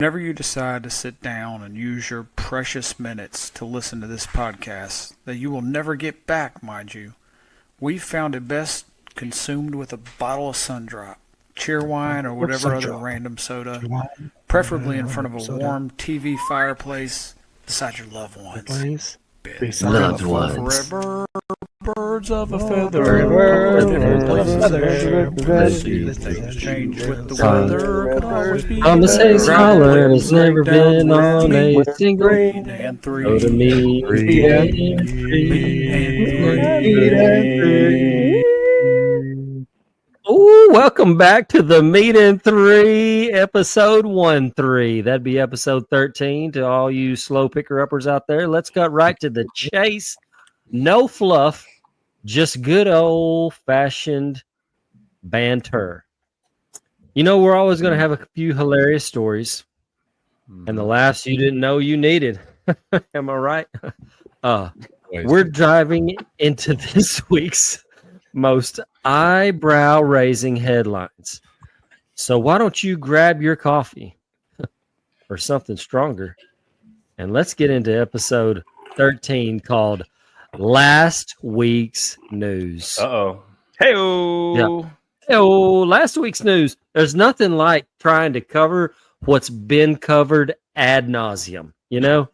Whenever you decide to sit down and use your precious minutes to listen to this podcast that you will never get back, mind you, we've found it best consumed with a bottle of Sundrop, Cheerwine, or whatever other random soda, preferably in front of a warm TV fireplace beside your loved ones. Loved ones. Forever, birds of a feather. Things change with the weather. Could always be On the same scholar has never been on a single and three. Go to me. Oh, welcome back to the Meat and Three, episode 1-3. That'd be episode 13 to all you slow picker uppers out there. Let's cut right to the chase. No fluff, just good old fashioned banter. You know, we're always going to have a few hilarious stories and the laughs you didn't know you needed. Am I right? We're diving into this week's most eyebrow-raising headlines. So why don't you grab your coffee or something stronger, and let's get into episode 13 called Last Week's News. Uh-oh. Hey-o. Yeah. Oh, last week's news. There's nothing like trying to cover what's been covered ad nauseum, you know?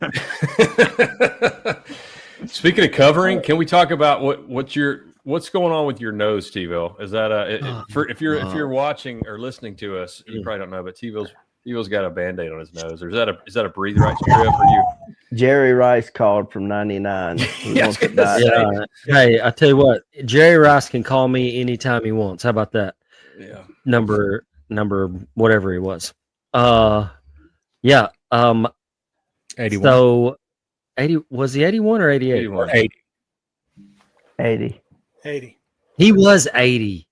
Speaking of covering, can we talk about what's going on with your nose, T-Ville? Is that if you're watching or listening to us, you probably don't know, but T-Ville's got a Band-Aid on his nose. Or is that a breathe right strip for you? Jerry Rice called from 99. Yes. Hey, I tell you what, Jerry Rice can call me anytime he wants. How about that? Yeah. Number whatever he was. 81. So 80 was he 81 or 88? 81. 80. 80. He was 80.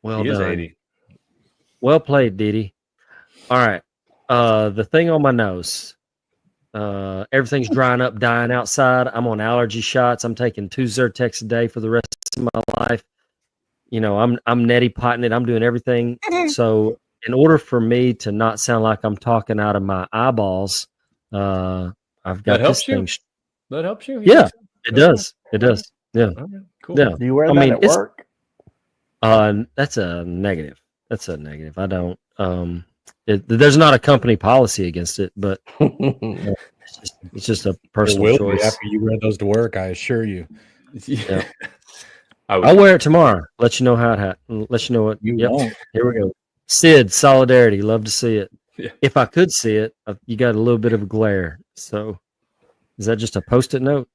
Well He is done. 80. Well played, Diddy. All right. The thing on my nose. Everything's drying up, dying outside. I'm on allergy shots. I'm taking 2 Zyrtex a day for the rest of my life. You know, I'm neti potting it. I'm doing everything. So in order for me to not sound like I'm talking out of my eyeballs, I've got That this helps you? thing. That helps you? Yeah, it does. It does. Yeah. All right, cool. Yeah. Do you wear I that mean, at it's- work? That's a negative. I don't. There's not a company policy against it, but it's just a It personal will choice. be after you wear those to work, I assure you. Yeah. I'll wear it tomorrow. Let you know how it happened. Let you know what. You Yep. won't. Here we go. Sid, solidarity. Love to see it. Yeah. If I could see it, you got a little bit of a glare. So, is that just a post-it note?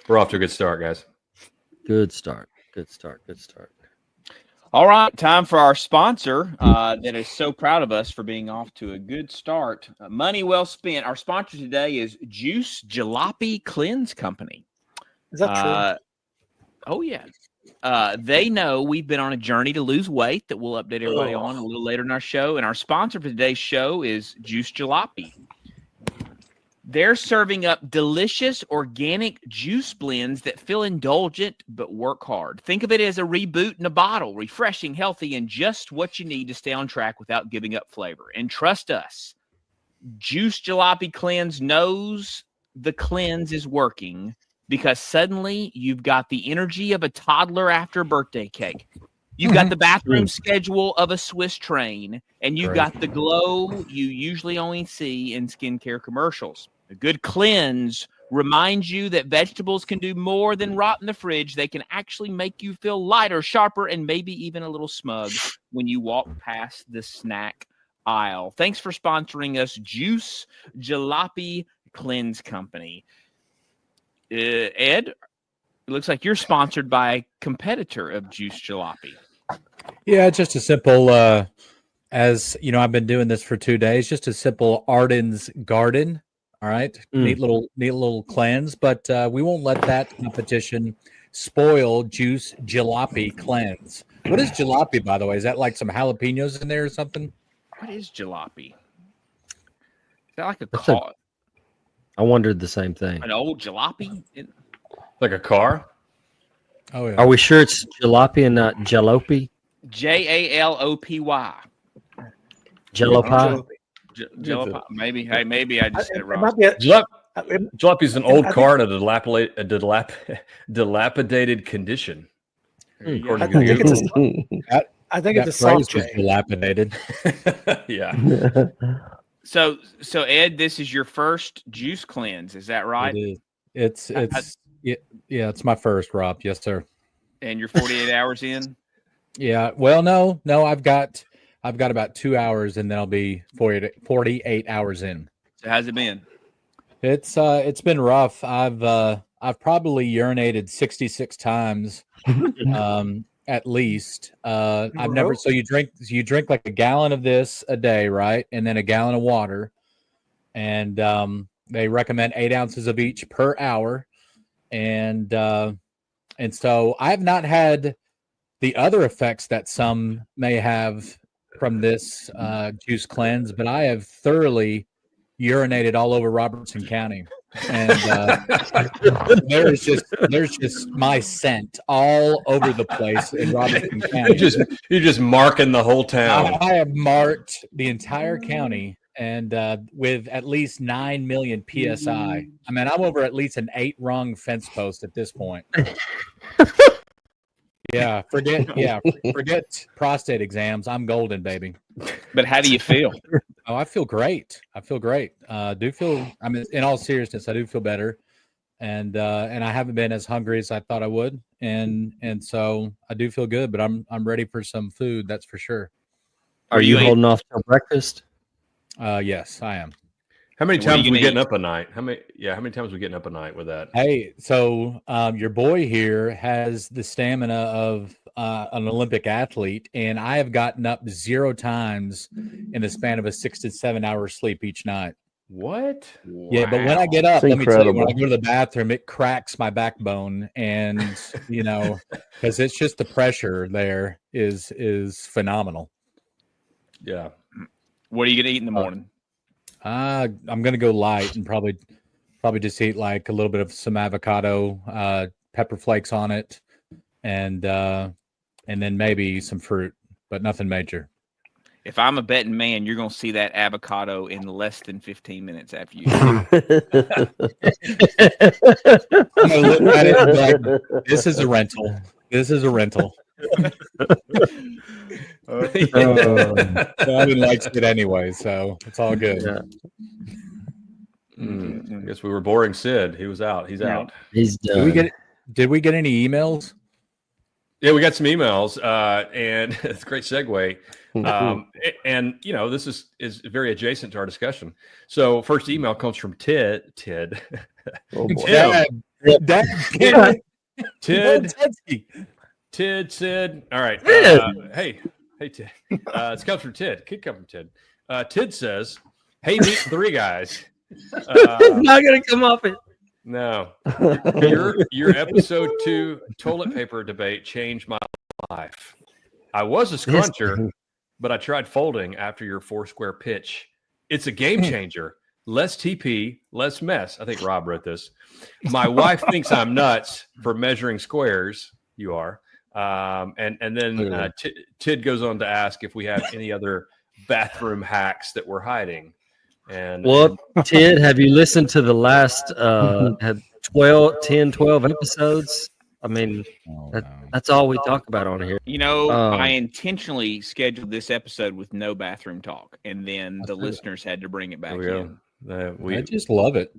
We're off to a good start, guys. Good start. Good start. Good start. All right, time for our sponsor that is so proud of us for being off to a good start. Money well spent. Our sponsor today is Juice Jalopy Cleanse Company. Is that true? Oh, yeah. They know we've been on a journey to lose weight that we'll update everybody on a little later in our show. And our sponsor for today's show is Juice Jalopy. They're serving up delicious organic juice blends that feel indulgent but work hard. Think of it as a reboot in a bottle, refreshing, healthy, and just what you need to stay on track without giving up flavor. And trust us, Juice Jalopy Cleanse knows the cleanse is working because suddenly you've got the energy of a toddler after a birthday cake. You've got the bathroom schedule of a Swiss train, and you've got the glow you usually only see in skincare commercials. A good cleanse reminds you that vegetables can do more than rot in the fridge. They can actually make you feel lighter, sharper, and maybe even a little smug when you walk past the snack aisle. Thanks for sponsoring us, Juice Jalopy Cleanse Company. Ed, it looks like you're sponsored by a competitor of Juice Jalopy. Yeah, just a simple, as you know, I've been doing this for 2 days, just a simple Arden's Garden. All right. Neat little cleanse, but we won't let that competition spoil Juice Jalopy Cleanse. What is jalopy, by the way? Is that like some jalapenos in there or something? What is jalopy? Is that like a That's car? I wondered the same thing. An old jalopy? Like a car? Oh, yeah. Are we sure it's jalopy and not jalopy? Jalopy. Jello pie. Jello pie. Maybe. Hey, maybe I just said it It wrong. might be Jalape's an old I think- car in a dilapidated condition. Hmm. According I to think it's Google. I think That it's a soft phrase was J. dilapidated. Yeah. So Ed, this is your first juice cleanse, is that right? It is. Yeah, it's my first, Rob. Yes, sir. And you're 48 hours in. Yeah. Well, no, I've got about 2 hours, and then I'll be 48 hours in. So how's it been? It's been rough. I've probably urinated 66 times, at least. I've never. So you drink like a gallon of this a day, right? And then a gallon of water, and they recommend 8 ounces of each per hour, and so I have not had the other effects that some may have from this juice cleanse, but I have thoroughly urinated all over Robertson County, and there's just my scent all over the place in Robertson County. You're just marking the whole town. I have marked the entire county, and with at least 9 million psi. I mean, I'm over at least an 8-rung fence post at this point. Forget prostate exams. I'm golden, baby. But how do you feel? Oh, I feel great. I mean, in all seriousness, I do feel better, and I haven't been as hungry as I thought I would, and so I do feel good. But I'm ready for some food. That's for sure. Are you you holding off till breakfast? Yes, I am. How many What are you times we gonna getting eat? up a night? How many times we getting up a night with that? Hey, so your boy here has the stamina of an Olympic athlete, and I have gotten up 0 times in the span of a 6 to 7 hour sleep each night. What? Yeah, but when I get up, It's let me tell you, when I incredible. go to the bathroom, it cracks my backbone, and because it's just the pressure there is phenomenal. Yeah. What are you gonna eat in the morning? I'm gonna go light and probably just eat like a little bit of some avocado, pepper flakes on it, and then maybe some fruit, but nothing major. If I'm a betting man, you're gonna see that avocado in less than 15 minutes after you. I'm gonna look at it and be like, this is a rental. This is a rental. I didn't like it anyway, so it's all good. Yeah. I guess we were boring Sid. He was out. He's out. He's Did done. we get any emails? Yeah, we got some emails, and it's a great segue. And this is very adjacent to our discussion. So, first email comes from Tid. Oh, boy. Dad, Tid, Sid. All right. Tid. Hey, Tid. It comes from Tid. Could come from Tid. Tid says, "Hey, meet 3 guys." It's not gonna come off it. No, your episode 2 toilet paper debate changed my life. I was a scruncher, but I tried folding after your 4-square pitch. It's a game changer. Less TP, less mess. I think Rob wrote this. My wife thinks I'm nuts for measuring squares. You are. And then Tid goes on to ask if we have any other bathroom hacks that we're hiding. And Well, Ted, have you listened to the last 12 episodes? I mean, that's all we talk about on here. I intentionally scheduled this episode with no bathroom talk, and then the listeners had to bring it back in. I just love it.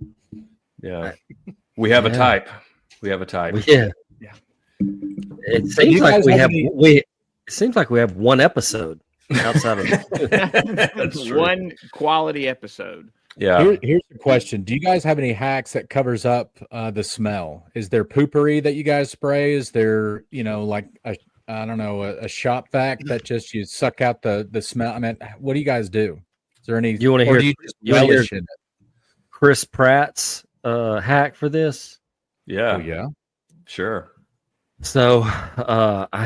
Yeah, we have a type. We have a type. Yeah. Yeah. It seems you like guys we have have any- It seems like we have one episode outside of That's true. One quality episode. Yeah. Here's the question: do you guys have any hacks that covers up the smell? Is there poopery that you guys spray? Is there, like a shop vac that just you suck out the smell? I mean, what do you guys do? Is there any? You wanna or hear- do you just you wanna hear- relish in it? Chris Pratt's hack for this. Yeah. Oh yeah. Sure. So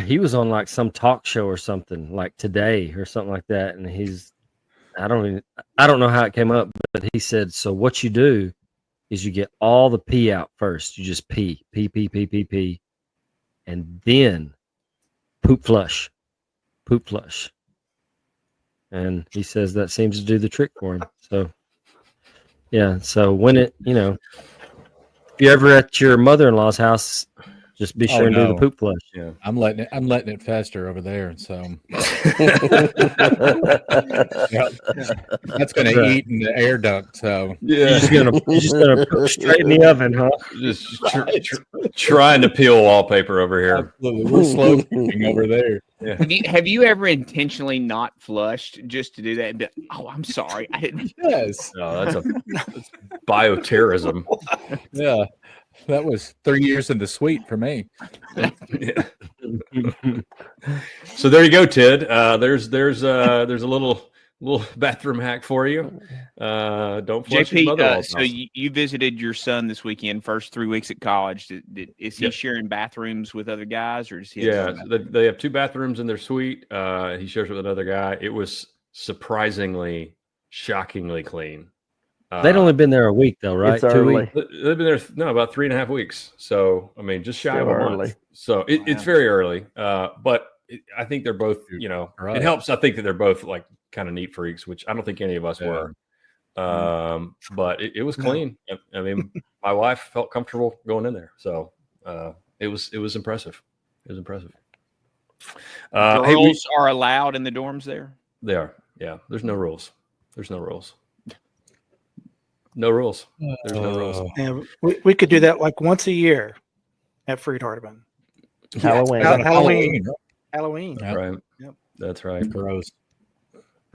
he was on like some talk show or something like Today or something like that, and I don't know how it came up, but he said, so what you do is you get all the pee out first. You just pee, and then poop flush. and he says that seems to do the trick for him. So, yeah. So when if you're ever at your mother-in-law's house, just be sure and do the poop flush. Yeah. I'm letting it fester over there. So that's going to eat in the air duct. So You're just gonna put it straight in the oven, huh? Just trying to peel wallpaper over here. absolutely, we're slow cooking over there. Have you ever intentionally not flushed just to do that? And be, oh, I'm sorry, I didn't. Yes, No, that's bioterrorism. yeah, that was 3 years in the suite for me. Yeah. So there you go, Ted. There's a little bathroom hack for you. Don't flush his JP, mother-in-law's so house. you visited your son this weekend, first 3 weeks at college. Is he sharing bathrooms with other guys, or does he? Yeah, they have 2 bathrooms in their suite. He shares with another guy. It was surprisingly, shockingly clean. They'd only been there a week, though, right? It's 2 early. weeks. They've been there about 3.5 weeks. So I mean, just shy Still of a month. early. So it's very early. But I think they're both. Right. It helps. I think that they're both like kind of neat freaks, which I don't think any of us were. But it was clean. I mean, my wife felt comfortable going in there, so it was impressive. It was impressive. Girls are allowed in the dorms there. They are. Yeah. There's no rules. There's no rules. No rules. There's no rules. Yeah, we could do that like once a year at Freed Hardeman. Halloween. Halloween. Halloween. Yep. Right. Yep. That's right. Gross.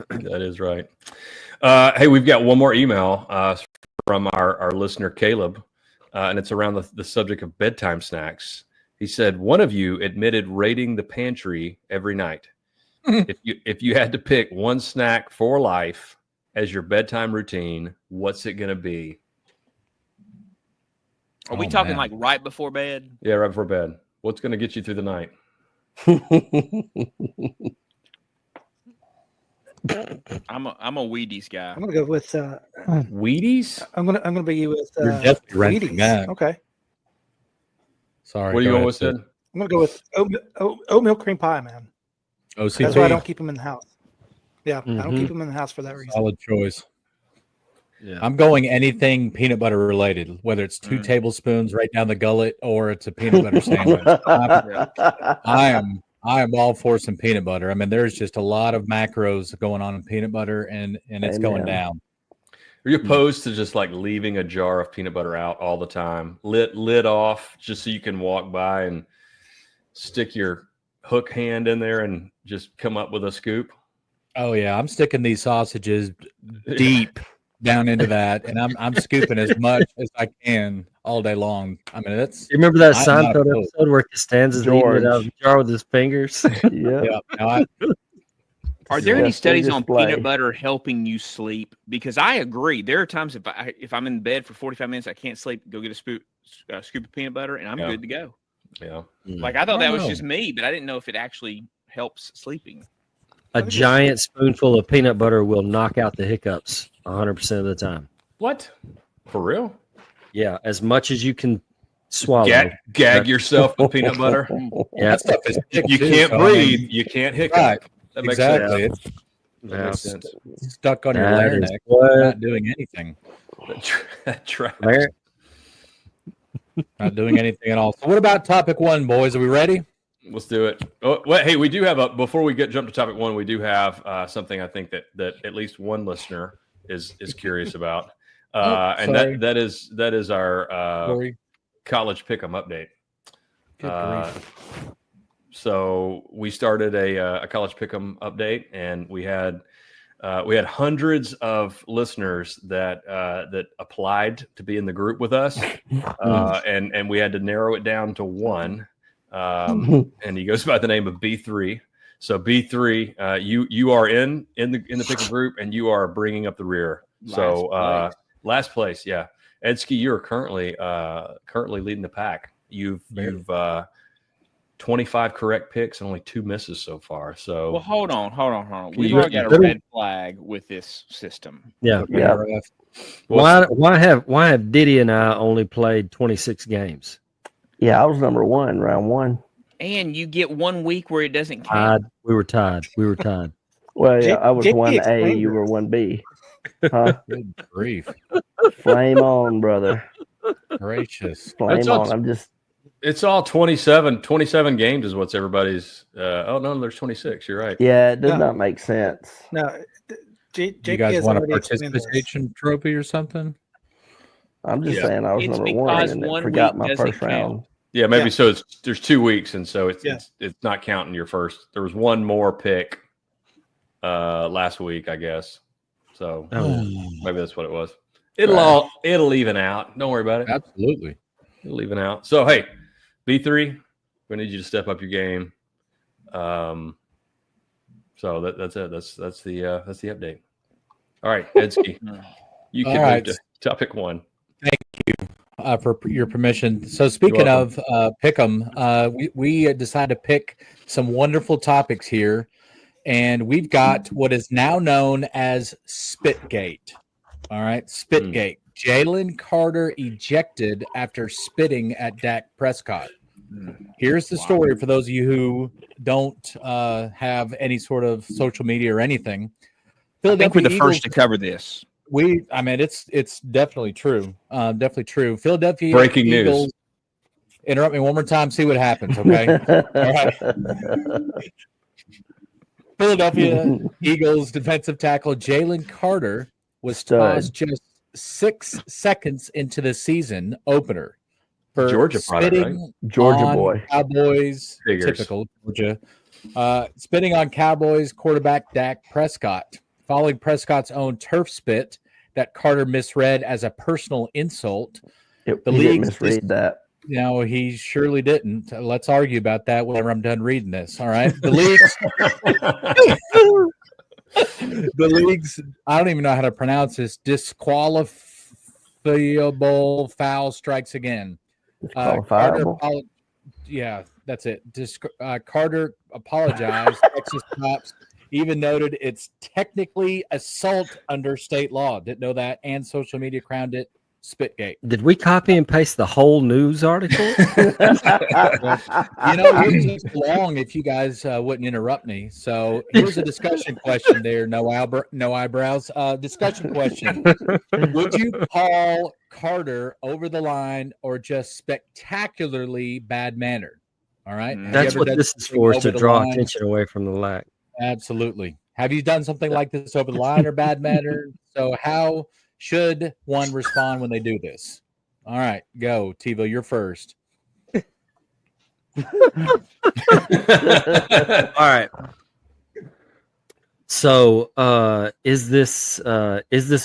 That is right. Hey, we've got one more email from our listener Caleb, and it's around the subject of bedtime snacks. He said, one of you admitted raiding the pantry every night. If you had to pick one snack for life as your bedtime routine, what's it going to be? Are we Oh, talking man. like right before bed? Yeah, right before bed. What's going to get you through the night? I'm a Wheaties guy. I'm gonna go with. Wheaties? I'm gonna be with. You're definitely renting Wheaties. that. Okay. Sorry. What are you go going ahead, with, Sid? I'm gonna go with oatmeal cream pie, man. OCP. That's why I don't keep them in the house. Yeah, I don't Mhm. keep them in the house for that reason. Solid choice. Yeah. I'm going anything peanut butter related, whether it's 2 tablespoons right down the gullet or it's a peanut butter sandwich. I am all for some peanut butter. I mean, there's just a lot of macros going on in peanut butter, and it's going Amen. down. Are you opposed to just like leaving a jar of peanut butter out all the time, lid off, just so you can walk by and stick your hook hand in there and just come up with a scoop? Oh yeah, I'm sticking these sausages deep down into that, and I'm scooping as much as I can all day long. I mean, that's You remember that I'm not Seinfeld opposed. episode where Costanza's eating it out of George. the jar with his fingers? Yeah. yeah. No, Are there any Yes, studies they on display. peanut butter helping you sleep? Because I agree. There are times if I'm in bed for 45 minutes, I can't sleep. Go get a scoop of peanut butter, and I'm Yeah. good to go. Yeah. Like I thought that was Oh. just me, but I didn't know if it actually helps sleeping. A giant spoonful of peanut butter will knock out the hiccups 100% of the time. What? For real? Yeah, as much as you can swallow. Gag yourself with peanut butter. Yeah, that stuff is thick, You too, can't so, I mean, breathe. You can't hiccup. Right. That makes Exactly. sense. It's That makes sense. stuck on your That is larynx. what- Not doing anything. That tracks. Larry- Not doing anything at all. So what about topic 1, boys? Are we ready? Let's do it. Oh, well, hey, we do have before we jump to topic 1, we do have something I think that at least one listener is curious about. And sorry. that is our Corey? college pick'em update. Good grief. So we started a college pick'em update, and we had hundreds of listeners that applied to be in the group with us, and we had to narrow it down to one. And he goes by the name of B3. So B3, you are in the pick'em group, and you are bringing up the rear. Last place, yeah. Edsky, you're currently leading the pack. You've 25 correct picks and only 2 misses so far. So Well, hold on. We've you- already got a red flag with this system. Yeah. Yeah. Why have Diddy and I only played 26 games? Yeah, I was number 1, round 1. And you get 1 week where it doesn't count. We were tied. Well, yeah, J- I was JP 1A, explained you it. were 1B. Huh? Good grief. Flame on, brother. Gracious. Flame all- on. I'm just It's all 27 games is what's everybody's. Oh no, there's 26. You're right. yeah, it does No. not make sense. No, JP You guys has want a already explained this. participation trophy or something? I'm just Yeah. saying I was It's number one because and then one forgot week my doesn't first round. Yeah, maybe Yeah. so. There's 2 weeks, and so it's Yeah. it's not counting your first. There was one more pick last week, I guess. So maybe that's what it was. It'll even out. Don't worry about it. Absolutely. It'll even out. So hey, B3, we need you to step up your game. So that's it. That's the update. All right, Edsky, you can All move right. to topic 1. For your permission. So speaking of Pick'em, we decided to pick some wonderful topics here, and we've got what is now known as Spitgate. All right, Spitgate. Jalen Carter ejected after spitting at Dak Prescott. Here's the story for those of you who don't have any sort of social media or anything. I think we're the Eagles- first to cover this. I mean, it's definitely true. Definitely true. Philadelphia Breaking news. Eagles. Interrupt me one more time. See what happens. Okay. All right. Philadelphia Eagles defensive tackle Jalen Carter was Stud. tossed just 6 seconds into the season opener for Georgia product, spitting Georgia on boy. Cowboys. Figures. Typical Georgia. Spitting on Cowboys quarterback Dak Prescott. Following Prescott's own turf spit that Carter misread as a personal insult. The The league league's misread that. No, he surely didn't. Let's argue about that whenever I'm done reading this. All right. The league's, I don't even know how to pronounce this, disqualifiable foul strikes again. Disqualifiable. Yeah, that's it. Carter apologized. Texas cops even noted it's technically assault under state law. Didn't know that. And social media crowned it Spitgate. Did we copy and paste the whole news article? You know, it would just be long if you guys wouldn't interrupt me. So here's a discussion question there. No eyebrows. Discussion question. Would you call Carter over the line or just spectacularly bad mannered? All right. Have you That's ever what done this is something for, is over to the draw line? attention away from the lack. Absolutely. Have you done something like this over the line or bad mannered? So how should one respond when they do this? All right, go. Tivo, you're first. All right. So, is this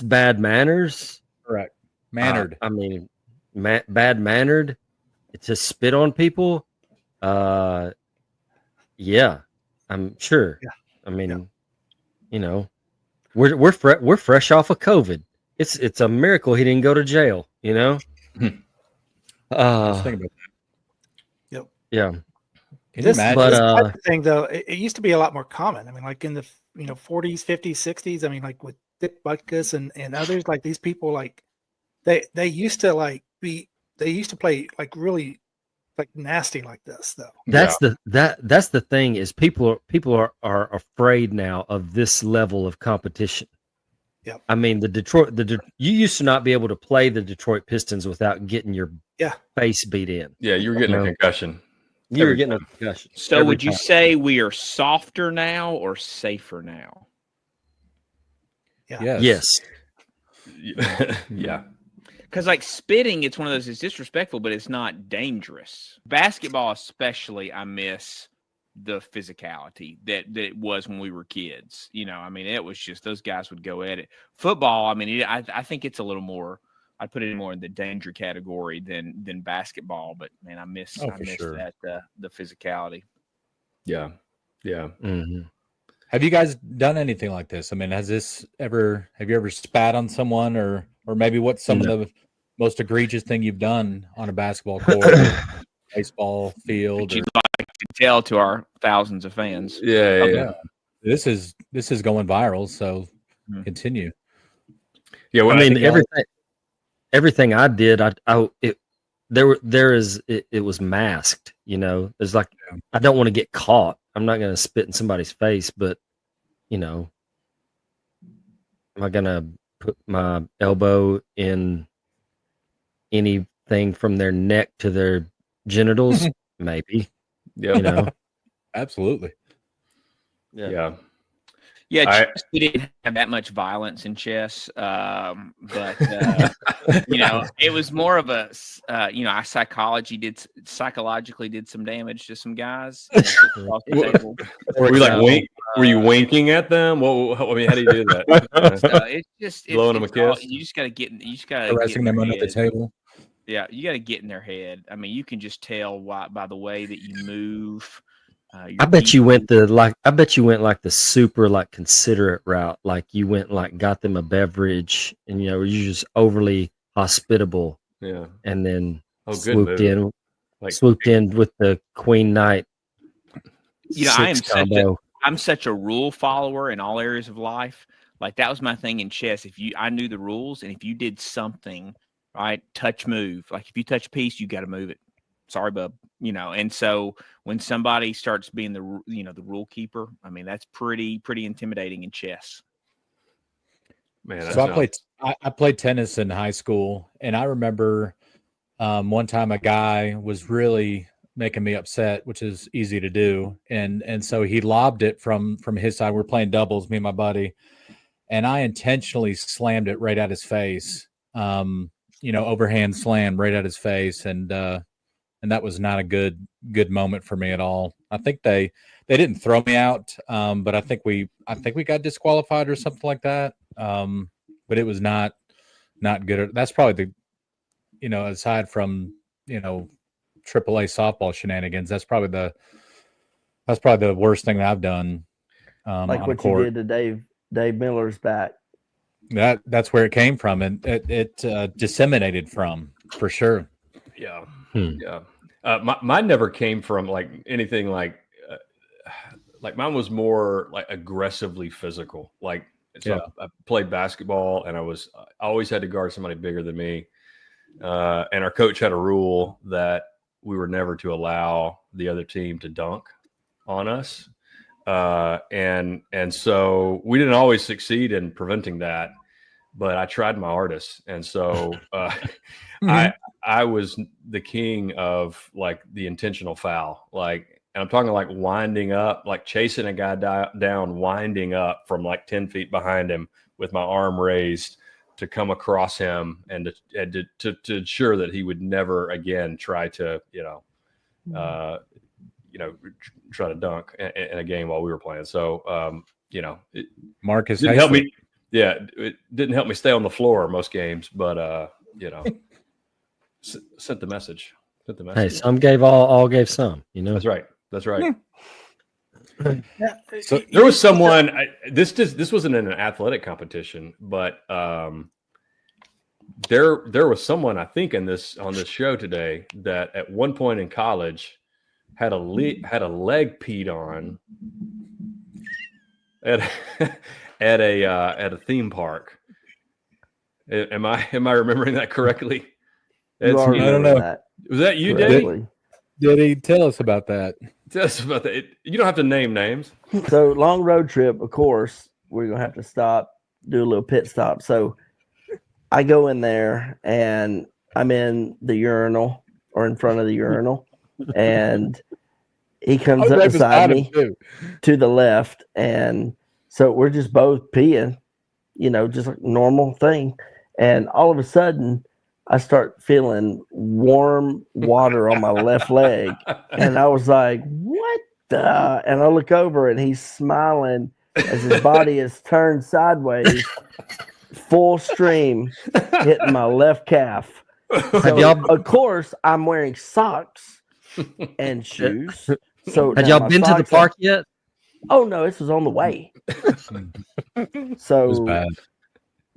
bad manners? Correct. Mannered. I mean, bad mannered to spit on people. Yeah, I'm sure. Yeah. I mean, you know, we're fresh off of COVID. It's a miracle he didn't go to jail. You know. Just think about that. Yeah. Can you This, imagine? But, this type of thing, though, it used to be a lot more common. I mean, like in the 40s, 50s, 60s. I mean, like with Dick Butkus and others, like these people, like they used to play like really like nasty like this, though. That's the thing is people are afraid now of this level of competition. Yep. I mean, you used to not be able to play the Detroit Pistons without getting your face beat in. Yeah, you were getting a No. concussion. You were Every getting a time. concussion. So every would you time. say we are softer now or safer now? Yeah. Yes. Yeah. Because like spitting, it's one of those. It's disrespectful, but it's not dangerous. Basketball, especially, I miss the physicality that it was when we were kids. You know, I mean, it was just those guys would go at it. Football, I mean, I think it's a little more. I'd put it more in the danger category than basketball. But man, I miss sure. that the physicality. Yeah. Yeah. Mhm. Have you guys done anything like this? I mean, have you ever spat on someone or maybe what's some of the most egregious thing you've done on a basketball court, baseball field? But you'd like to tell to our thousands of fans. Yeah. Yeah. This is going viral, so Mhm. continue. Yeah. I When mean, everything I did, it was masked. You know, there's like I don't want to get caught. I'm not going to spit in somebody's face, but you know, am I gonna put my elbow in anything from their neck to their genitals? Maybe. Yeah. You know. Absolutely. Yeah. Yeah, I- chess, we didn't have that much violence in chess, but you know, it was more of a you know, I psychologically did some damage to some guys. Across the table. Were you like So, wink? Were you winking at them? I mean, how do you do that? So it's just Blowing them a kiss? You just got to get. You just got to Harassing them under the table. Yeah, you got to get in their head. I mean, you can just tell by the way that you move. I bet you went like the super like considerate route. Like you went like got them a beverage, and you know you're just overly hospitable, Yeah. and then Oh, good swooped move. in with the Queen Knight. You know, combo. I'm such a rule follower in all areas of life. Like that was my thing in chess. I knew the rules, and if you did something, right, touch move. Like if you touch piece, you got to move it. Sorry, bub. You know, and so when somebody starts being the rule keeper, I mean that's pretty intimidating in chess. Man, So I played tennis in high school, and I remember one time a guy was really making me upset, which is easy to do, and so he lobbed it from his side. We're playing doubles, me and my buddy, and I intentionally slammed it right at his face. You know, overhand slam right at his face, and that was not a good moment for me at all. I think they didn't throw me out, but I think we got disqualified or something like that. But it was not good. That's probably the, you know, aside from, you know, AAA softball shenanigans, that's probably the worst thing that I've done. Like on what court. you did to Dave Miller's back. That's where it came from, and it disseminated from, for sure. Yeah. Hmm. Yeah. Mine never came from like anything like mine was more like aggressively physical. Like, so I played basketball, and I always had to guard somebody bigger than me. And our coach had a rule that we were never to allow the other team to dunk on us. And so we didn't always succeed in preventing that, but I tried my hardest. And so, I was the king of like the intentional foul, like, and I'm talking like winding up, like chasing a guy down, winding up from like 10 feet behind him with my arm raised to come across him and to ensure that he would never again try to, try to dunk in a game while we were playing. So, Marcus didn't help me. Yeah, it didn't help me stay on the floor most games, but sent the message. Hey, some gave all gave some. You know, That's right. Yeah. So there was someone. This wasn't in an athletic competition, but there was someone I think on this show today that at one point in college had a leg peed on at a theme park. Am I remembering that correctly? You are I don't know. that Was that you, Dave? correctly. Did he tell us about that? Tell us about that. You don't have to name names. So long road trip, of course, we're gonna have to stop, do a little pit stop. So I go in there and I'm in the urinal or in front of the urinal, and he comes up beside me to the left, and so we're just both peeing, just like normal thing. And all of a sudden, I start feeling warm water on my left leg, and I was like, "What the?" And I look over, and he's smiling as his body is turned sideways, full stream, hitting my left calf. So, of course, I'm wearing socks and shoes. So had now y'all my been to the socks park yet? Oh no, this was on the way. It So was bad.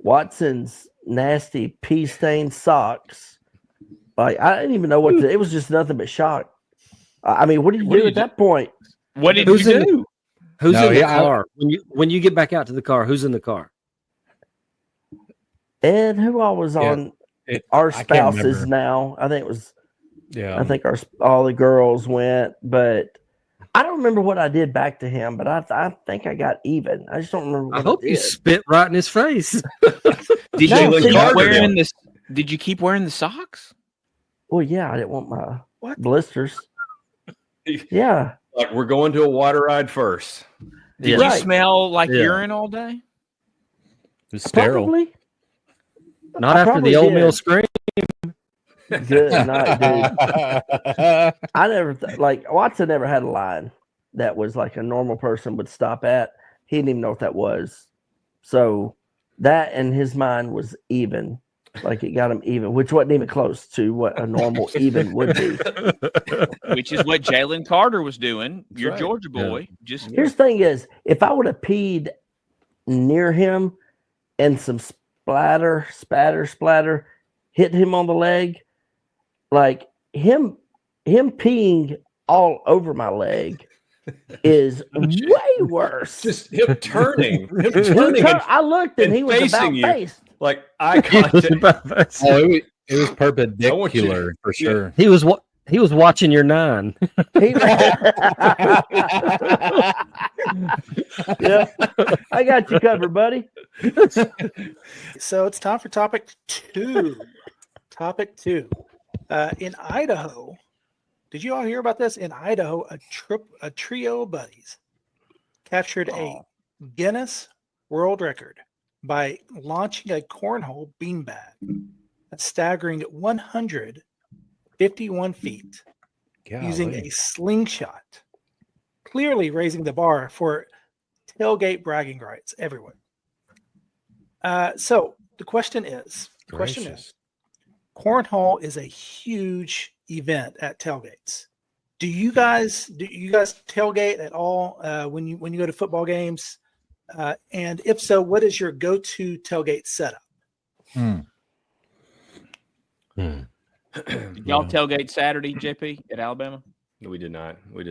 Watson's nasty pea stained socks. Like I didn't even know what to. It was just nothing but shock. I mean, what do you do at that point? What did Who's you in do? Who's No, in the yeah, car when you get back out to the car? Who's in the car? Ed, who all was on our I can't spouses remember. now? I think it was. Yeah. I think all the girls went, but I don't remember what I did back to him, but I think I got even. I just don't remember what I hope did. you spit right in his face. Did No, you see, keep Carter wearing did. this? Did you keep wearing the socks? Well, yeah, I didn't want my What? blisters. Yeah. Like we're going to a water ride first. Did Yeah. you Right. smell like Yeah. urine all day? It was sterile. Probably. Not I after probably the oatmeal did. scream. Good night, dude. I never like Watson never had a line that was like a normal person would stop at. He didn't even know what that was. So that in his mind was even. Like it got him even, which wasn't even close to what a normal even would be. Which is what Jalen Carter was doing. Your right. Georgia Yeah. boy. Just Here's the thing is, if I would have peed near him and some splatter hit him on the leg, like him peeing all over my leg is way worse. Just him turning, He I looked and and he was facing about you. faced. like eye contact. Oh, it was I want you- perpendicular for yeah. sure. He was watching your 9. He, yeah, I got you covered, buddy. So it's time for topic 2. Topic 2. In Idaho, did you all hear about this? In Idaho, a trio of buddies captured a Guinness World Record by launching a cornhole beanbag, a staggering 151 feet using Golly. a slingshot, clearly raising the bar for tailgate bragging rights everywhere. So the question is, Gracious. cornhole is a huge event at tailgates. Do you guys tailgate at all when you go to football games? And if so, what is your go-to tailgate setup? Did y'all tailgate Saturday, JP, at Alabama? We did not. There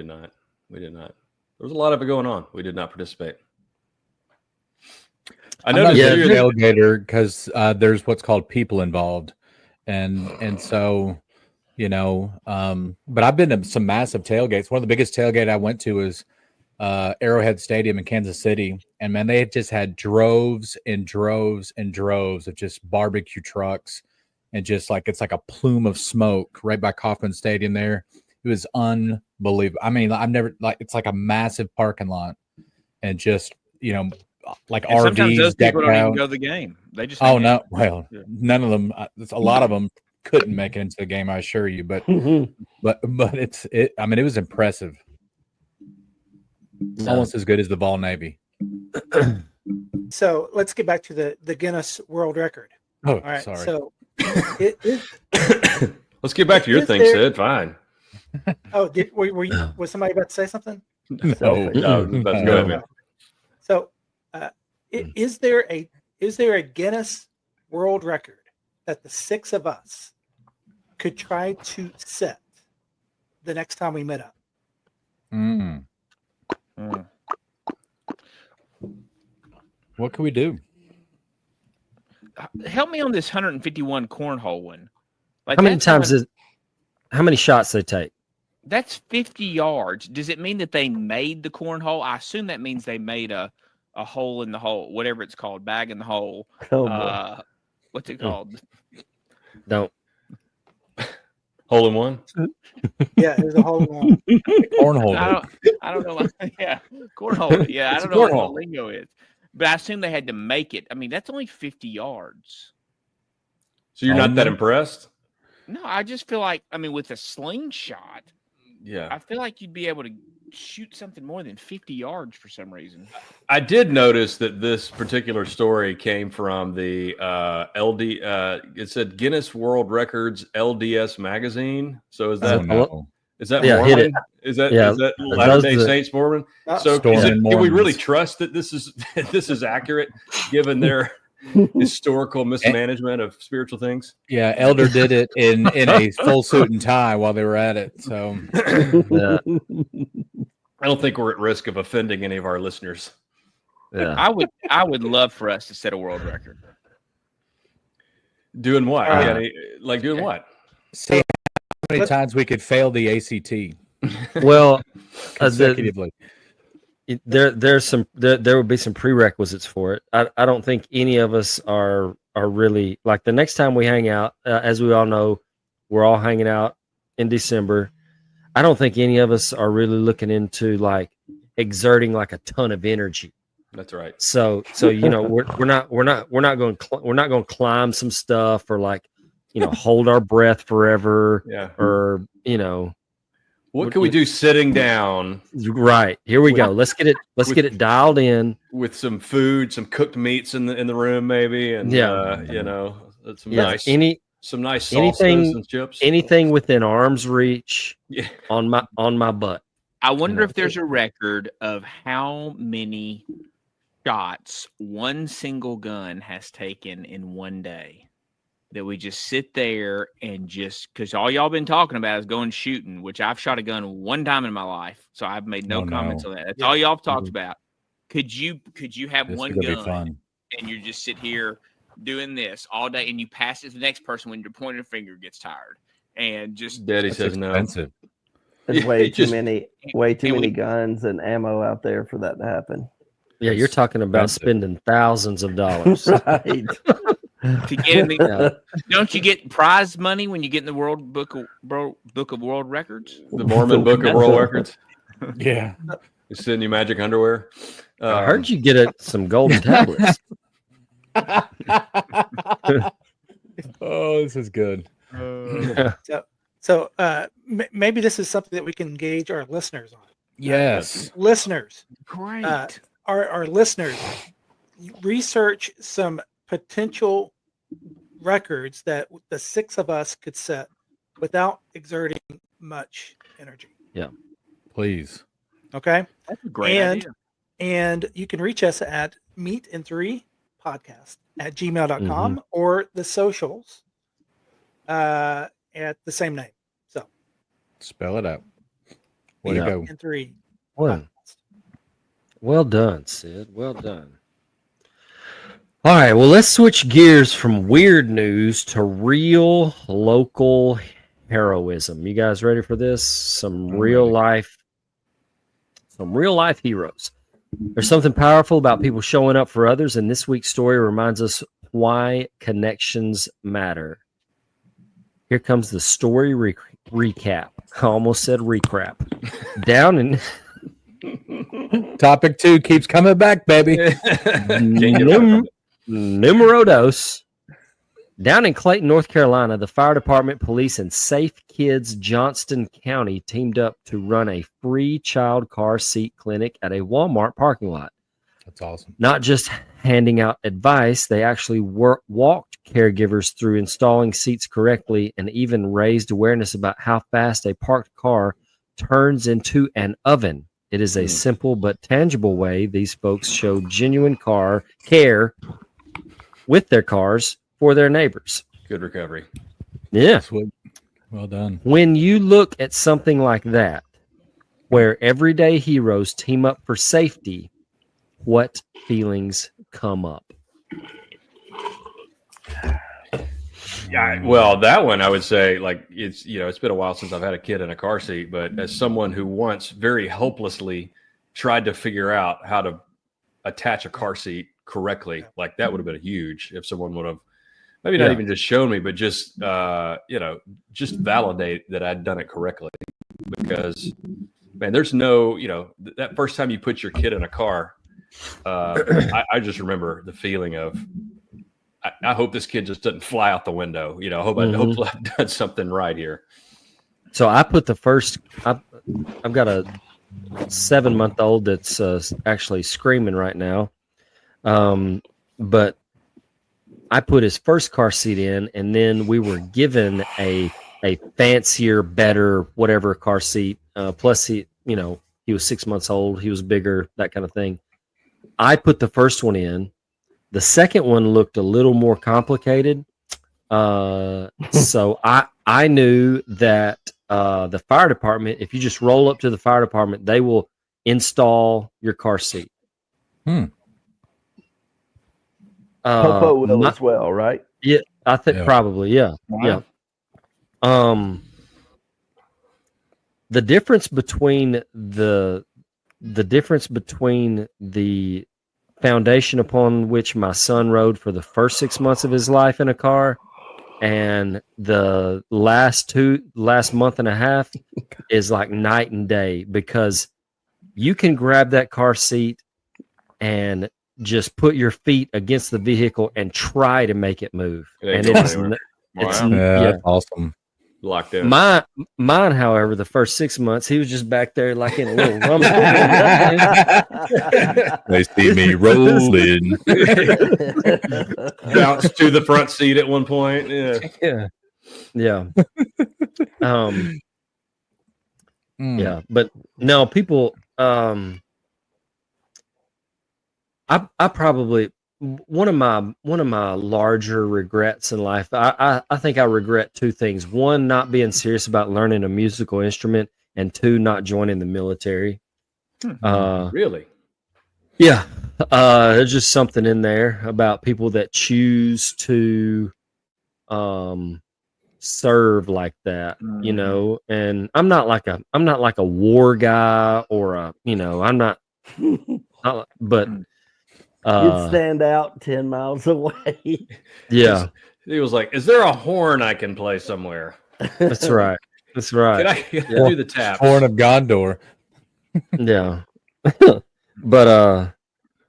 was a lot of it going on. We did not participate. I I'm not noticed Yeah, a here there- that tailgater because there's what's called people involved, and so but I've been to some massive tailgates. One of the biggest tailgate I went to was Arrowhead Stadium in Kansas City, and man, they had just had droves and droves and droves of just barbecue trucks, and just like it's like a plume of smoke right by Kauffman Stadium there. It was unbelievable. I mean, I've never it's like a massive parking lot, and just like And sometimes those RVs decked people don't even out. go to the game. They just Oh hang no! out. Well, Yeah. none of them. A lot of them couldn't make it into the game. I assure you. But it. I mean, it was impressive. Almost as good as the Vol Navy. So let's get back to the Guinness World Record. Oh, All right. sorry. So, let's get back to your Is thing, there- Sid. Fine. was somebody about to say something? No. No, go ahead, man. So, is there a Guinness World Record that the 6 of us could try to set the next time we met up? Mm. Mm. What can we do? Help me on this 151 cornhole one. Like How many that's times how many shots they take? That's 50 yards. Does it mean that they made the cornhole? I assume that means they made a hole in the hole, whatever it's called, bag in the hole. Oh, boy. What's it called? Don't. Hole in one. Yeah, there's a hole in one. Cornhole. I don't know. Yeah, cornhole. Yeah, I It's a don't know what cornhole. the lingo is, but I assume they had to make it. I mean, that's only 50 yards. So you're not that impressed? No, I just feel like, I mean, with a slingshot, Yeah. I feel like you'd be able to shoot something more than 50 yards for some reason. I did notice that this particular story came from the LD. It said Guinness World Records LDS magazine. So is that Oh, no. is that Yeah, hit Mormon? Is that Yeah, Latter Day those- Saints Mormon? Uh, So Storm is it, and can we really Mormons. trust that this is accurate given their historical mismanagement of spiritual things? Yeah, Elder did it in a full suit and tie while they were at it. So Yeah, I don't think we're at risk of offending any of our listeners. yeah. I would love for us to set a world record. Doing what? Uh, Yeah, like doing what? see how many times we could fail the ACT. Well, consecutively. there would be some prerequisites for it. I don't think any of us are really like the next time we hang out. As we all know, we're all hanging out in December. I don't think any of us are really looking into like exerting like a ton of energy. That's right. So we're not going to climb some stuff or like hold our breath forever. Yeah. Or what can we do sitting down? Right, here we go. Let's get it dialed in with some food, some cooked meats in the room, maybe, and some nice salsas and chips. Anything within arm's reach. Yeah. on my butt. I wonder if there's a record of how many shots one single gun has taken in one day. That we just sit there and just because all y'all been talking about is going shooting, which I've shot a gun one time in my life, so I've made no comments on that. That's all y'all have talked about. Could you have one gun and you just sit here doing this all day and you pass it to the next person when your pointer finger gets tired and just Daddy says no. There's way too many guns and ammo out there for that to happen. Yeah, you're talking about spending thousands of dollars. Right. To get in the, don't you get prize money when you get in the World Book of World Records? The Mormon Book of World Records. Yeah. You send you magic underwear. I heard you get some golden tablets. Oh, this is good. So maybe this is something that we can engage our listeners on. Yes. Listeners. Great. Our listeners, research some potential records that the six of us could set without exerting much energy. Yeah. Please. Okay. That's a great idea. And you can reach us at meetin3podcast@gmail.com or the socials at the same name. So spell it out. Way to go. Meet-in-3. Well done, Sid. Well done. All right, well, let's switch gears from weird news to real local heroism. You guys ready for this? Some real life heroes. There's something powerful about people showing up for others, and this week's story reminds us why connections matter. Here comes the story recap. I almost said recrap. Down in Topic 2 keeps coming back, baby. Numero dos. Down in Clayton, North Carolina, the fire department, police, and Safe Kids Johnston County teamed up to run a free child car seat clinic at a Walmart parking lot. That's awesome. Not just handing out advice, they actually walked caregivers through installing seats correctly and even raised awareness about how fast a parked car turns into an oven. It is a simple but tangible way these folks show genuine care with their cars for their neighbors. Good recovery. Yeah. Sweet. Well done. When you look at something like that, where everyday heroes team up for safety, what feelings come up? Yeah, well, that one I would say, like, it's been a while since I've had a kid in a car seat, but as someone who once very hopelessly tried to figure out how to attach a car seat correctly, like that would have been huge if someone would have maybe not even just shown me, but just just validate that I'd done it correctly. Because man, there's no, that first time you put your kid in a car, I just remember the feeling of, I hope this kid just doesn't fly out the window. I hope I've done something right here. So I put the first. I've got a 7-month-old that's actually screaming right now, but I put his first car seat in, and then we were given a fancier, better, whatever car seat. Plus, he was 6 months old. He was bigger, that kind of thing. I put the first one in. The second one looked a little more complicated. So I knew that the fire department, if you just roll up to the fire department, they will install your car seat. Popo will as well, right? Yeah, I think probably, yeah. Wow. Yeah. the difference between the difference between the foundation upon which my son rode for the first 6 months of his life in a car and the last month and a half is like night and day, because you can grab that car seat and just put your feet against the vehicle and try to make it move. It ain't And going it's, anywhere. it's Wow. Yeah, yeah. that's awesome. Locked in. Mine, however, the first 6 months, he was just back there like in a little rumble. They see me rolling. Bounced to the front seat at one point. Yeah. Yeah. Mm. Yeah, but no, people. I probably one of my larger regrets in life. I think I regret two things. One, not being serious about learning a musical instrument, and two, not joining the military. Really? Yeah, there's just something in there about people that choose to serve like that, you know. And I'm not like a war guy or I'm not but You'd stand out 10 miles away. yeah, He was like, "Is there a horn I can play somewhere? that's right. That's Can right. I do the tap?" Horn of Gondor. Yeah. But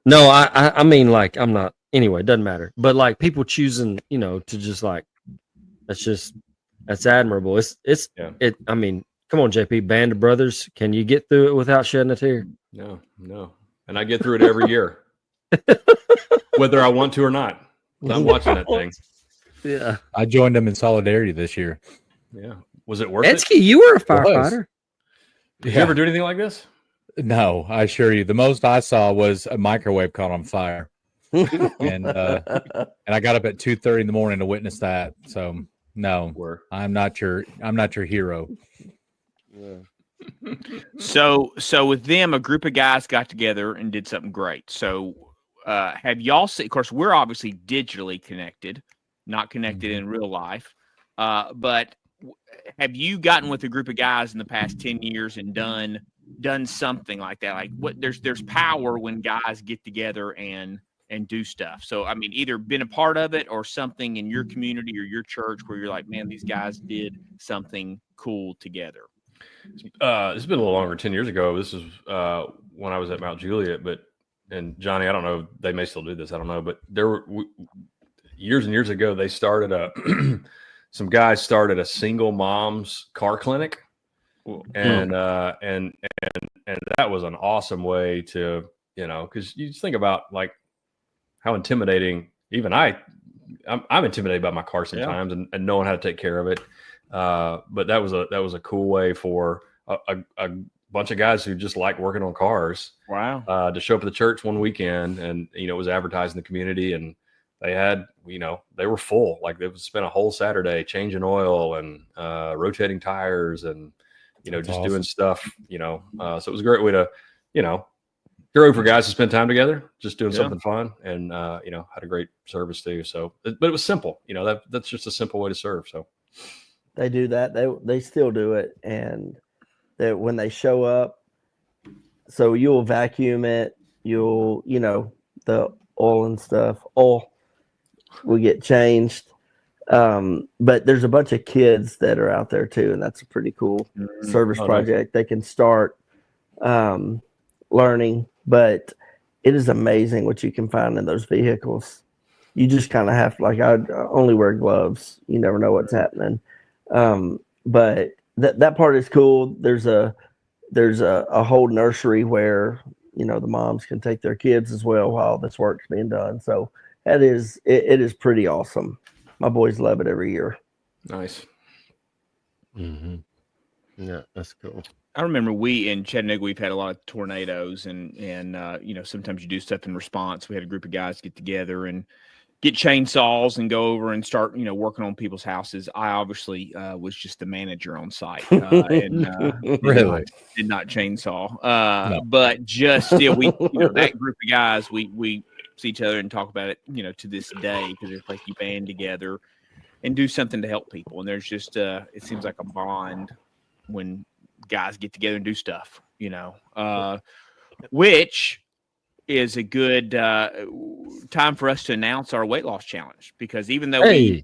no, I mean, like, I'm not, anyway, it doesn't matter. But like people choosing, to just like, that's admirable. Yeah. I mean, come on, JP, Band of Brothers, can you get through it without shedding a tear? No. And I get through it every year, whether I want to or not. I'm watching that thing. Yeah. I joined them in solidarity this year. Yeah. Was it worth it? Etsky, you were a firefighter. Did you ever do anything like this? No, I assure you, the most I saw was a microwave caught on fire, and I got up at 2:30 in the morning to witness that. So no, I'm not your hero. So with them, a group of guys got together and did something great. So have y'all seen? Of course, we're obviously digitally connected, not connected in real life. But have you gotten with a group of guys in the past 10 years and done something like that? Like, what there's power when guys get together and do stuff. So I mean, either been a part of it or something in your community or your church where you're like, man, these guys did something cool together. It's been a little longer than 10 years ago. This is when I was at Mount Juliet, and Johnny, I don't know, they may still do this, I don't know, but there were years and years ago, they started some guys started a single mom's car clinic. And that was an awesome way to, because you just think about like how intimidating, even I'm intimidated by my car sometimes and knowing how to take care of it. But that was a cool way for a bunch of guys who just like working on cars. Wow. To show up at the church one weekend, and it was advertised in the community, and they had, they were full. Like they spent a whole Saturday changing oil and rotating tires and That's just awesome. doing stuff. So it was a great way to, great for guys to spend time together, just doing something fun, and had a great service too. So, but it was simple. That's just a simple way to serve. So. They do that. They still do it, and that when they show up, so you'll vacuum it. You'll the oil and stuff. Oil will get changed, but there's a bunch of kids that are out there too, and that's a pretty cool service project. Nice. They can start learning, but it is amazing what you can find in those vehicles. You just kind of have to, like, I only wear gloves. You never know what's happening. But that part is cool. There's a whole nursery where the moms can take their kids as well while this work's being done. So it is pretty awesome. My boys love it every year. Nice. Mm-hmm. Yeah, that's cool. I remember we in Chattanooga, we've had a lot of tornadoes and sometimes you do stuff in response. We had a group of guys get together and get chainsaws and go over and start, working on people's houses. I obviously was just the manager on site and Really did not chainsaw. No. But just still, we, that group of guys, we see each other and talk about it, to this day, because it's like you band together and do something to help people. And there's just, it seems like a bond when guys get together and do stuff, which is a good time for us to announce our weight loss challenge, because even though we're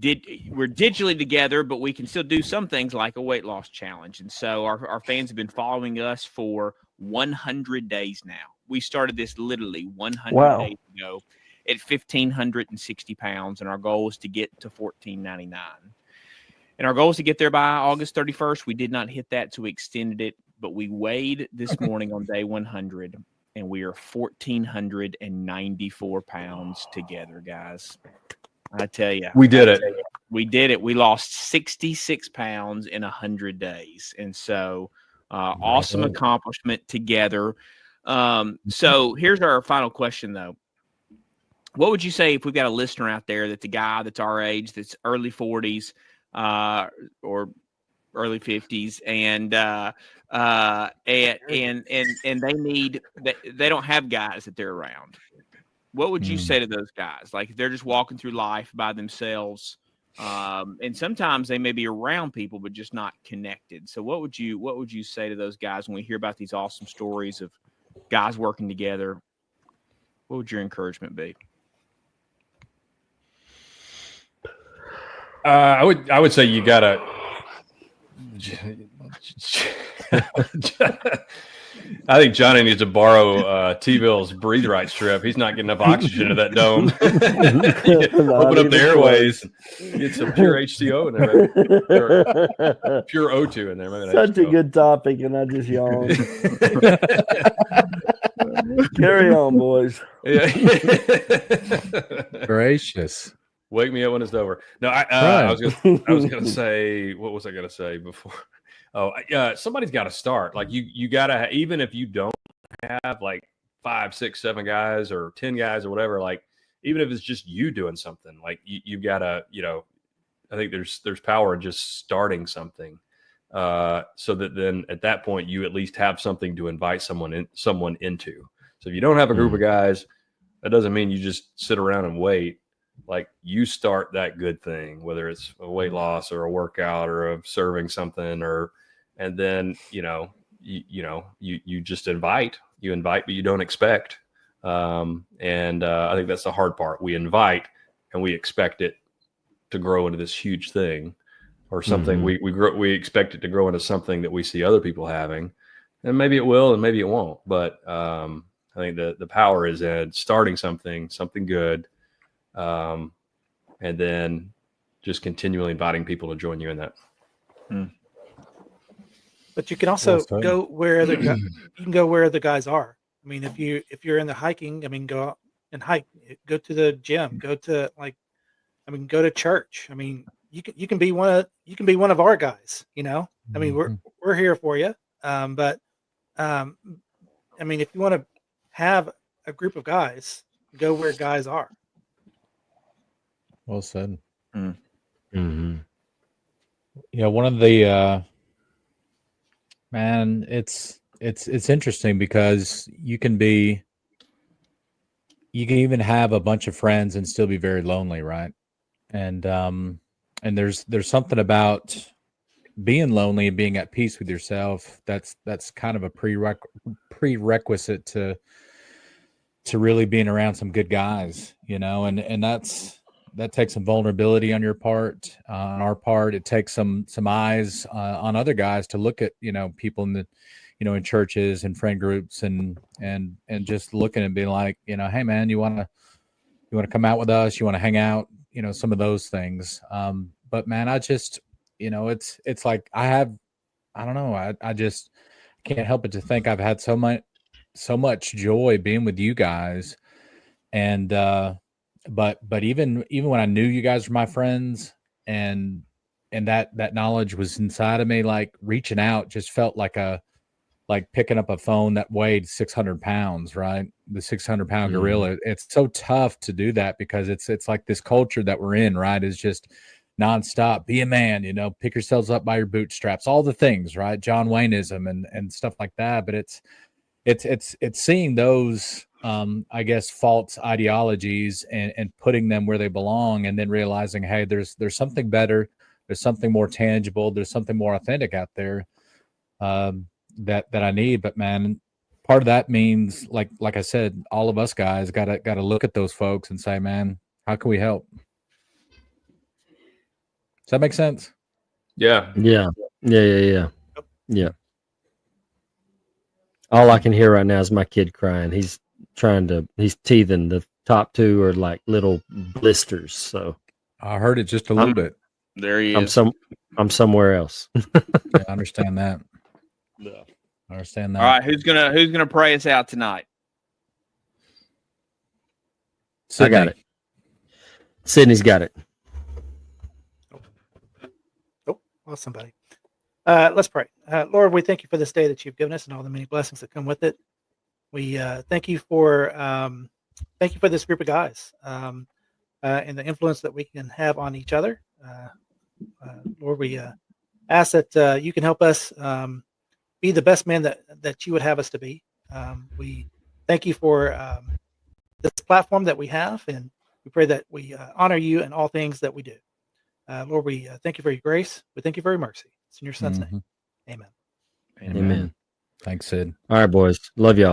digitally together, but we can still do some things like a weight loss challenge. And so our fans have been following us for 100 days now. We started this literally 100 days ago at 1,560 pounds, and our goal is to get to 1,499. And our goal is to get there by August 31st. We did not hit that, so we extended it, but we weighed this morning on day 100, and we are 1,494 pounds together, guys. I tell you. We did it. We did it. We lost 66 pounds in 100 days. And so awesome accomplishment together. So here's our final question, though. What would you say if we've got a listener out there that's a guy that's our age, that's early 40s or early 50s, and they don't have guys that they're around? What would you say to those guys? Like, if they're just walking through life by themselves, and sometimes they may be around people but just not connected. So what would you say to those guys when we hear about these awesome stories of guys working together? What would your encouragement be? I would say you gotta. I think Johnny needs to borrow T-Bill's breathe right strip. He's not getting enough oxygen to that dome. Open up the airways, get some pure HCO in there, or pure O2 in there. Maybe Such a good topic, and I just yawned. Carry on, boys. Yeah. Gracious. Wake me up when it's over. No, I was gonna say, what was I gonna say before? Oh, somebody's got to start. Like you gotta, even if you don't have like 5, 6, 7 guys or 10 guys or whatever, like even if it's just you doing something, like you gotta, I think there's power in just starting something, so that then at that point you at least have something to invite someone into. So if you don't have a group of guys, that doesn't mean you just sit around and wait. Like, you start that good thing, whether it's a weight loss or a workout or a serving something, and then you just invite, but you don't expect. And I think that's the hard part. We invite and we expect it to grow into this huge thing or something. We expect it to grow into something that we see other people having, and maybe it will and maybe it won't. But I think the power is in starting something good. And then just continually inviting people to join you in that. But you can also go where the guys are. I mean, if you're in the hiking, I mean, go out and hike. Go to the gym. Go to go to church. I mean, you can be one of our guys. I mean, we're here for you. But I mean, if you want to have a group of guys, go where guys are. Well said. Mm-hmm. Yeah, one of the man, it's interesting because you can even have a bunch of friends and still be very lonely, right? And there's something about being lonely and being at peace with yourself that's kind of a prerequisite to really being around some good guys, and that takes some vulnerability on your part, on our part. It takes some eyes on other guys to look at, people in the, in churches and friend groups and just looking and being like, hey man, you want to come out with us? You want to hang out? Some of those things. But man, I just, it's like I don't know. I just can't help but to think I've had so much joy being with you guys. And, but even when I knew you guys were my friends and that knowledge was inside of me, like reaching out just felt like picking up a phone that weighed 600 pounds, right? The 600-pound gorilla. It's so tough to do that because it's like this culture that we're in, right? Is just nonstop. Be a man, pick yourselves up by your bootstraps, all the things, right? John Wayneism and stuff like that. But it's seeing those, I guess, false ideologies and putting them where they belong, and then realizing, hey, there's something better, there's something more tangible, there's something more authentic out there that I need. But man, part of that means, like I said, all of us guys gotta look at those folks and say, man, how can we help? Does that make sense? Yeah. Yeah. All I can hear right now is my kid crying. He's teething. The top two are like little blisters. So I heard it just a little bit. There he I'm is. I'm somewhere else. Yeah, I understand that. I understand that. All right, who's gonna pray us out tonight? I got it. Sydney's got it. Well, somebody. Let's pray. Lord, we thank you for this day that you've given us and all the many blessings that come with it. We thank you for this group of guys and the influence that we can have on each other. Lord, we ask that you can help us be the best man that you would have us to be. We thank you for this platform that we have, and we pray that we honor you in all things that we do. Lord, we thank you for your grace. We thank you for your mercy. It's in your son's name. Amen. Amen. Thanks, Sid. All right, boys. Love y'all.